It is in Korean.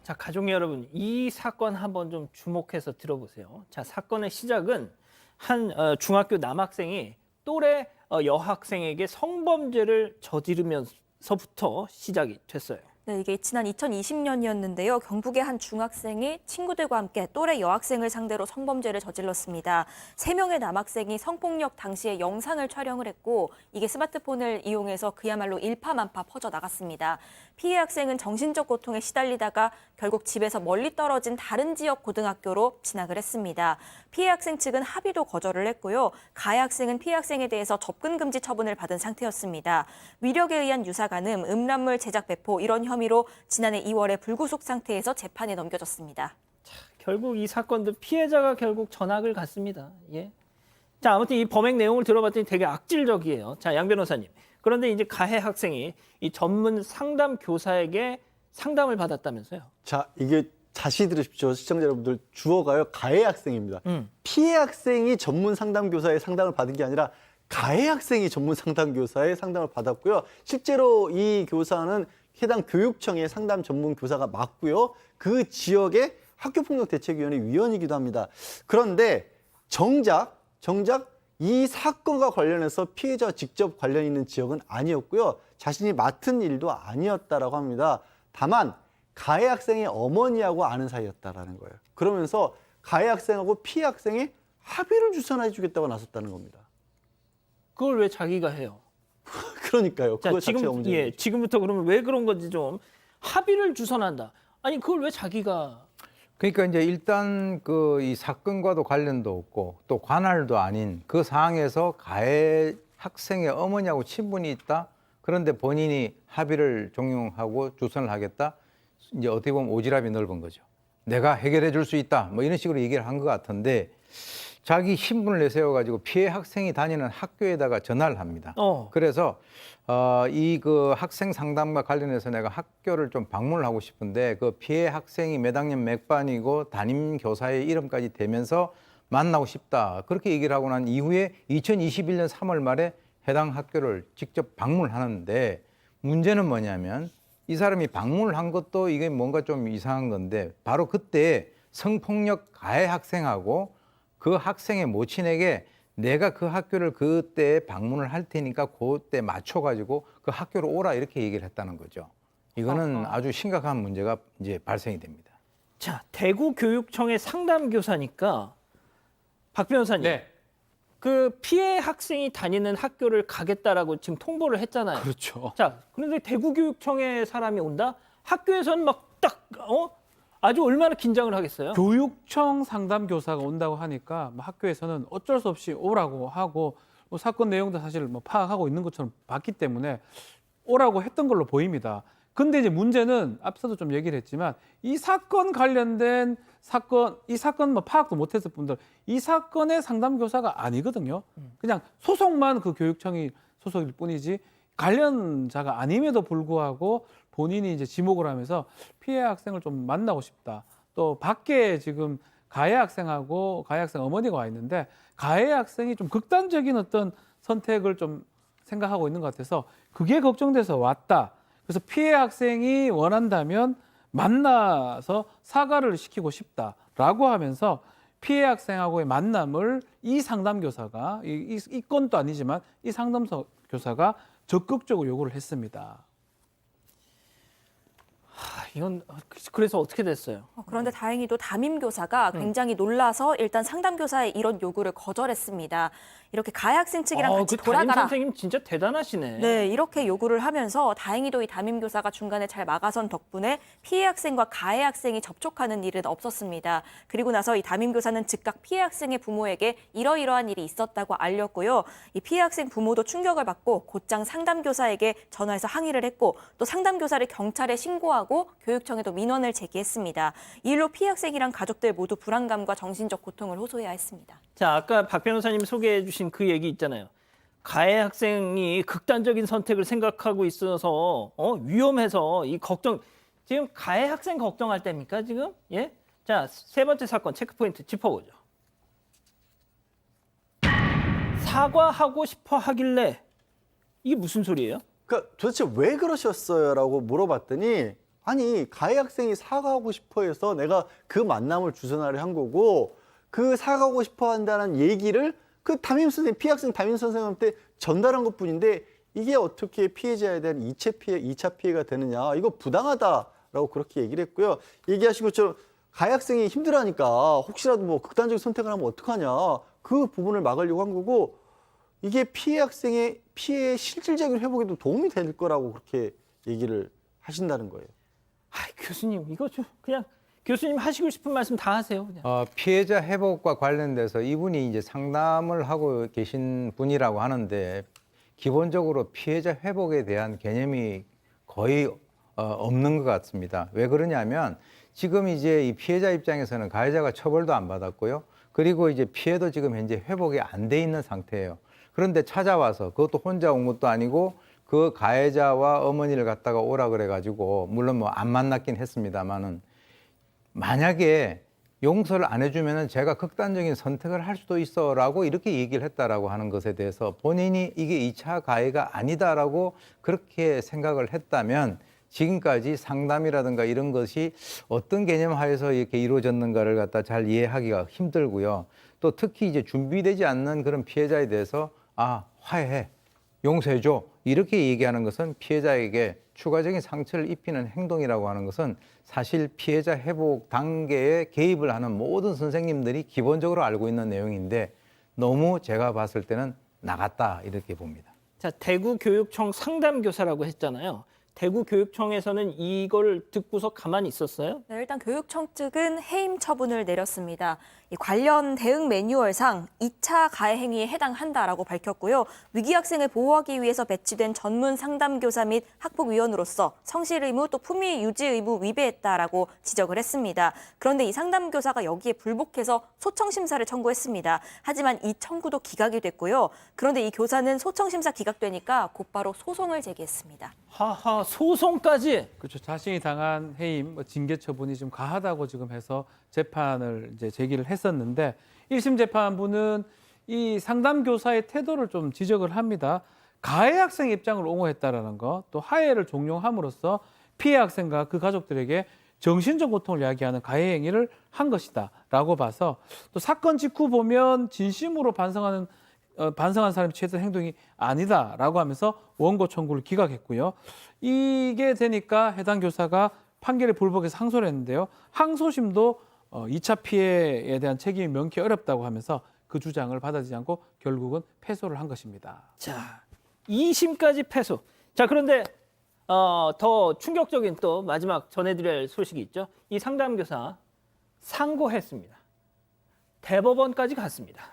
자, 가족 여러분, 이 사건 한번 좀 주목해서 들어보세요. 자, 사건의 시작은 한 중학교 남학생이 또래 여학생에게 성범죄를 저지르면서부터 시작이 됐어요. 네, 이게 지난 2020년이었는데요. 경북의 한 중학생이 친구들과 함께 또래 여학생을 상대로 성범죄를 저질렀습니다. 3명의 남학생이 성폭력 당시의 영상을 촬영을 했고 이게 스마트폰을 이용해서 그야말로 일파만파 퍼져나갔습니다. 피해 학생은 정신적 고통에 시달리다가 결국 집에서 멀리 떨어진 다른 지역 고등학교로 진학을 했습니다. 피해 학생 측은 합의도 거절을 했고요. 가해 학생은 피해 학생에 대해서 접근 금지 처분을 받은 상태였습니다. 위력에 의한 유사간음, 음란물 제작 배포 이런 혐의로 지난해 2월에 불구속 상태에서 재판에 넘겨졌습니다. 결국 이 사건도 피해자가 결국 전학을 갔습니다. 예. 자, 아무튼 이 범행 내용을 들어봤더니 되게 악질적이에요. 자, 양 변호사님. 그런데 이제 가해 학생이 이 전문 상담 교사에게 상담을 받았다면서요? 자, 이게 자세히 들으십시오. 시청자 여러분들, 주어가요. 가해 학생입니다. 피해 학생이 전문 상담 교사의 상담을 받은 게 아니라 가해 학생이 전문 상담 교사의 상담을 받았고요. 실제로 이 교사는 해당 교육청의 상담 전문 교사가 맞고요. 그 지역의 학교폭력대책위원회 위원이기도 합니다. 그런데 정작 이 사건과 관련해서 피해자와 직접 관련 있는 지역은 아니었고요. 자신이 맡은 일도 아니었다라고 합니다. 다만 가해 학생의 어머니하고 아는 사이였다라는 거예요. 그러면서 가해 학생하고 피해 학생이 합의를 주선해 주겠다고 나섰다는 겁니다. 그걸 왜 자기가 해요? 그러니까요. 자, 그거 자체가 문제예요. 예, 지금부터 그러면 왜 그런 건지 좀 합의를 주선한다. 아니, 그걸 왜 자기가 그러니까 이제 일단 그 이 사건과도 관련도 없고 또 관할도 아닌 그 상황에서 가해 학생의 어머니하고 친분이 있다. 그런데 본인이 합의를 종용하고 주선을 하겠다. 이제 어떻게 보면 오지랖이 넓은 거죠. 내가 해결해 줄 수 있다. 뭐 이런 식으로 얘기를 한 것 같은데 자기 신분을 내세워가지고 피해 학생이 다니는 학교에다가 전화를 합니다. 그래서 이 그 학생 상담과 관련해서 내가 학교를 좀 방문을 하고 싶은데 그 피해 학생이 몇 학년 몇 반이고 담임 교사의 이름까지 대면서 만나고 싶다. 그렇게 얘기를 하고 난 이후에 2021년 3월 말에 해당 학교를 직접 방문을 하는데 문제는 뭐냐면 이 사람이 방문을 한 것도 이게 뭔가 좀 이상한 건데 바로 그때 성폭력 가해 학생하고 그 학생의 모친에게 내가 그 학교를 그때 방문을 할 테니까 그때 맞춰가지고 그 학교로 오라 이렇게 얘기를 했다는 거죠. 이거는 아주 심각한 문제가 이제 발생이 됩니다. 자, 대구교육청의 상담교사니까 박 변호사님. 네. 그 피해 학생이 다니는 학교를 가겠다라고 지금 통보를 했잖아요. 그렇죠. 자, 그런데 대구교육청에 사람이 온다? 학교에서는 막 딱 아주 얼마나 긴장을 하겠어요? 교육청 상담교사가 온다고 하니까 뭐 학교에서는 어쩔 수 없이 오라고 하고 뭐 사건 내용도 사실 뭐 파악하고 있는 것처럼 봤기 때문에 오라고 했던 걸로 보입니다. 근데 이제 문제는 앞서도 좀 얘기를 했지만 이 사건 관련된 이 사건 뭐 파악도 못했을 분들 이 사건의 상담교사가 아니거든요. 그냥 소속만 그 교육청이 소속일 뿐이지 관련자가 아님에도 불구하고 본인이 이제 지목을 하면서 피해 학생을 좀 만나고 싶다. 또 밖에 지금 가해 학생하고 가해 학생 어머니가 와 있는데 가해 학생이 좀 극단적인 어떤 선택을 좀 생각하고 있는 것 같아서 그게 걱정돼서 왔다. 그래서 피해 학생이 원한다면 만나서 사과를 시키고 싶다라고 하면서 피해 학생하고의 만남을 이 상담교사가 이 건도 아니지만 이 상담교사가 적극적으로 요구를 했습니다. 이건 그래서 어떻게 됐어요? 그런데 다행히도 담임교사가 굉장히 놀라서 일단 상담교사의 이런 요구를 거절했습니다. 이렇게 가해 학생 측이랑 같이 그 담임 돌아가라. 선생님 진짜 대단하시네. 네, 이렇게 요구를 하면서 다행히도 이 담임교사가 중간에 잘 막아선 덕분에 피해 학생과 가해 학생이 접촉하는 일은 없었습니다. 그리고 나서 이 담임교사는 즉각 피해 학생의 부모에게 이러이러한 일이 있었다고 알렸고요. 이 피해 학생 부모도 충격을 받고 곧장 상담교사에게 전화해서 항의를 했고 또 상담교사를 경찰에 신고하고 교육청에도 민원을 제기했습니다. 이 일로 피해 학생이랑 가족들 모두 불안감과 정신적 고통을 호소해야 했습니다. 자, 아까 박 변호사님 소개해 주신 그 얘기 있잖아요. 가해 학생이 극단적인 선택을 생각하고 있어서 위험해서 이 걱정, 지금 가해 학생 걱정할 때입니까 지금? 예? 자, 세 번째 사건 체크포인트 짚어보죠. 사과하고 싶어 하길래 이게 무슨 소리예요? 그러니까 도대체 왜 그러셨어요? 라고 물어봤더니 아니 가해 학생이 사과하고 싶어 해서 내가 그 만남을 주선하려 한 거고 그 사과하고 싶어 한다는 얘기를 그 담임 선생님, 피해 학생 담임 선생님한테 전달한 것뿐인데 이게 어떻게 피해자에 대한 2차 피해가 되느냐. 이거 부당하다라고 그렇게 얘기를 했고요. 얘기하신 것처럼 가해 학생이 힘들어하니까 혹시라도 뭐 극단적인 선택을 하면 어떡하냐. 그 부분을 막으려고 한 거고 이게 피해 학생의 피해 실질적인 회복에도 도움이 될 거라고 그렇게 얘기를 하신다는 거예요. 아, 교수님 이거 좀 그냥 교수님 하시고 싶은 말씀 다 하세요. 그냥. 피해자 회복과 관련돼서 이분이 이제 상담을 하고 계신 분이라고 하는데 기본적으로 피해자 회복에 대한 개념이 거의 없는 것 같습니다. 왜 그러냐면 지금 이제 이 피해자 입장에서는 가해자가 처벌도 안 받았고요. 그리고 이제 피해도 지금 현재 회복이 안 돼 있는 상태예요. 그런데 찾아와서 그것도 혼자 온 것도 아니고 그 가해자와 어머니를 갖다가 오라 그래가지고 물론 뭐 안 만났긴 했습니다만은 만약에 용서를 안 해주면은 제가 극단적인 선택을 할 수도 있어라고 이렇게 얘기를 했다라고 하는 것에 대해서 본인이 이게 2차 가해가 아니다라고 그렇게 생각을 했다면 지금까지 상담이라든가 이런 것이 어떤 개념 하에서 이렇게 이루어졌는가를 갖다 잘 이해하기가 힘들고요. 또 특히 이제 준비되지 않는 그런 피해자에 대해서 화해해, 용서해줘 이렇게 얘기하는 것은 피해자에게 추가적인 상처를 입히는 행동이라고 하는 것은 사실 피해자 회복 단계에 개입을 하는 모든 선생님들이 기본적으로 알고 있는 내용인데 너무 제가 봤을 때는 나갔다 이렇게 봅니다. 자, 대구교육청 상담교사라고 했잖아요. 대구교육청에서는 이걸 듣고서 가만히 있었어요? 네, 일단 교육청 측은 해임 처분을 내렸습니다. 이 관련 대응 매뉴얼상 2차 가해 행위에 해당한다라고 밝혔고요. 위기 학생을 보호하기 위해서 배치된 전문 상담교사 및 학폭위원으로서 성실 의무 또 품위 유지 의무 위배했다라고 지적을 했습니다. 그런데 이 상담교사가 여기에 불복해서 소청 심사를 청구했습니다. 하지만 이 청구도 기각이 됐고요. 그런데 이 교사는 소청 심사 기각되니까 곧바로 소송을 제기했습니다. 하하, 소송까지. 그렇죠. 자신이 당한 해임, 징계 처분이 좀 가하다고 지금 해서 재판을 이제 제기를 했었는데 1심 재판부는 이 상담 교사의 태도를 좀 지적을 합니다. 가해 학생 입장을 옹호했다라는 것, 또 하해를 종용함으로써 피해 학생과 그 가족들에게 정신적 고통을 야기하는 가해 행위를 한 것이다라고 봐서 또 사건 직후 보면 진심으로 반성한 사람이 취했던 행동이 아니다라고 하면서 원고 청구를 기각했고요. 이게 되니까 해당 교사가 판결에 불복해서 항소를 했는데요. 항소심도 2차 피해에 대한 책임이 명쾌 어렵다고 하면서 그 주장을 받아들이지 않고 결국은 패소를 한 것입니다. 자, 2심까지 패소. 자, 그런데 더 충격적인 또 마지막 전해드릴 할 소식이 있죠. 이 상담교사 상고했습니다. 대법원까지 갔습니다.